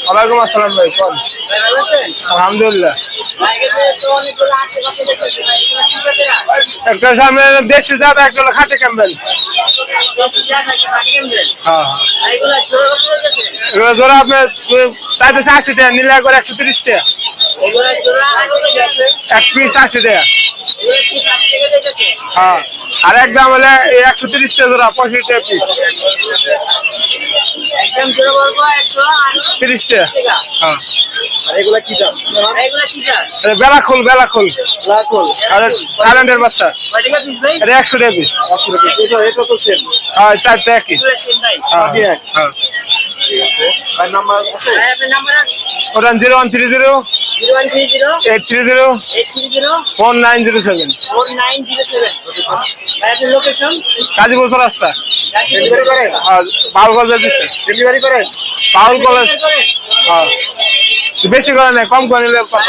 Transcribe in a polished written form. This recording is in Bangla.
ওয়ালাইকুম আসসালাম ভাই, কোন? আলহামদুলিল্লাহ। একটা সামনে দেশি জাত, একটা হলো খাসি ক্যাম্বেল। হ্যাঁ, এগুলো জোড়া আপনার চাইতেছে 80 টাকা, নিলে একবার 130 টাকা। এক পিস 80 টাকা। হ্যাঁ, আর একদম হলে 130 টাকা জোড়া, 65 টাকা পিস। 30 টাকা। হ্যাঁ, বেলাখুল, বেলাখুল থাইল্যান্ডের বাচ্চা, এটা 100 টাকা পিস। হ্যাঁ, 4 টাকা কি। ওটা 0130 830 4907 গাজীপুর রাস্তা। বাউল কলেজ দিচ্ছে, বাউল কলেজ। হ্যাঁ, বেশি করে নেই, কম করে নিলে কত?